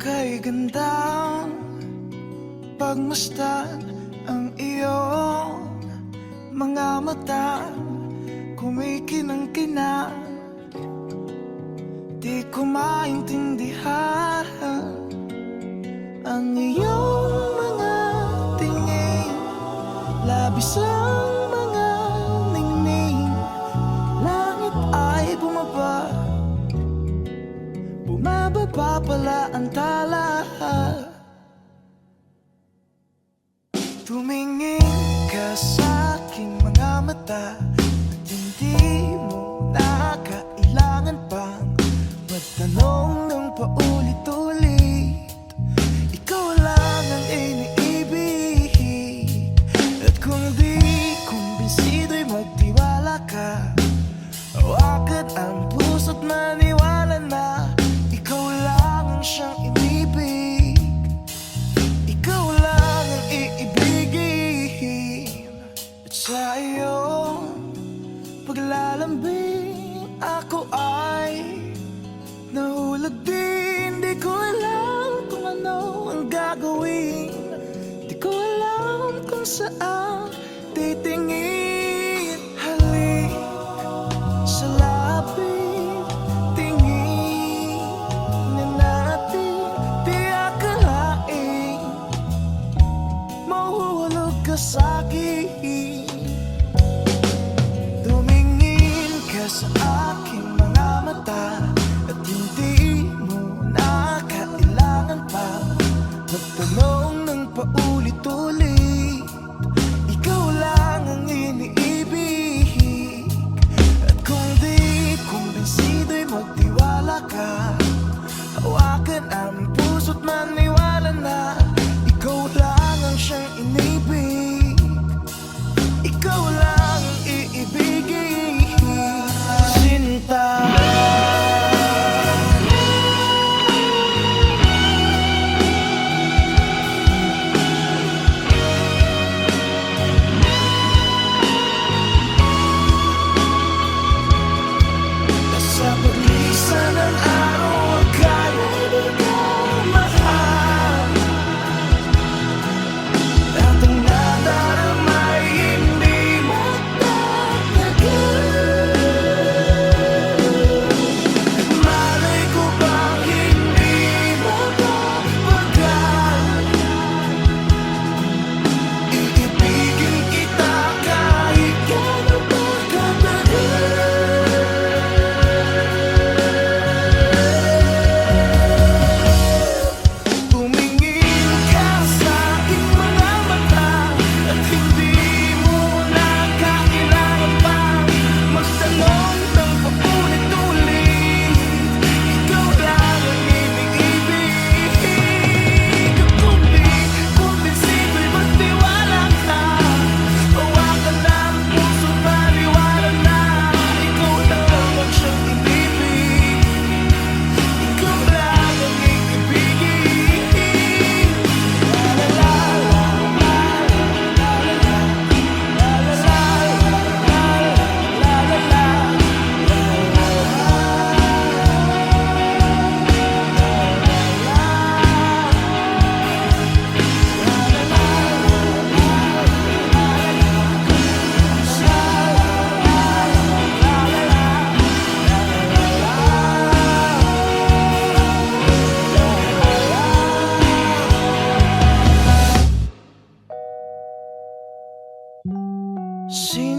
kay gandang pagmasdan ang iyong mga mata, kumikinang-kinang. Di ko maintindihan ang iyong mga tingin, labis ang mga ningning. Langit ay bumaba, bumababa pala ang tala. Tumingin ka sa aking mga mata at hindi mo na kailangan pang magtanong ng paulit-ulit. Ikaw lang ang iniibig, at kung di kumbinsido'y magtiwala ka. Hawakan ang puso't maniwala na ikaw lang ang siyang inibig. Ikaw lang ang iibigin. At sa iyong paglalambing ako ay nahulog din. Di ko alam kung ano ang gagawin, di ko alam kung saan titingin. Halik sa lapit, tingin na natin. Di akalain mahuhulog ka sa'kin. Tumingin ka sa aking mga mata at hindi mo na kailangan pa magtanong ng paulit-ulit. Ikaw lang ang iniibig, at kung di kumbinsido'y magtiwala ka. Hawakan ang puso't maniwala na ikaw lang ang siyang inibig. Ikaw lang ang iibigin, sinta. Sa paglisan ng araw, kaya di ko mahal. At ang nadaramay hindi magtatagal. Malay ko bang hindi mapapagal. Iibigin kita kahit gano'n pa katagal. Tumingin ka sa aking mga mata at hindi mo na kailangan pang magtanong ng paulit-ulit. Ikaw lang ang iniibig. At kung di kumbinsido'y magtiwala ka. Hawakan ang puso't maniwala na ikaw lang ang siyang inibig. Ikaw lang ang iibigin. La la la la la la la la la la la. See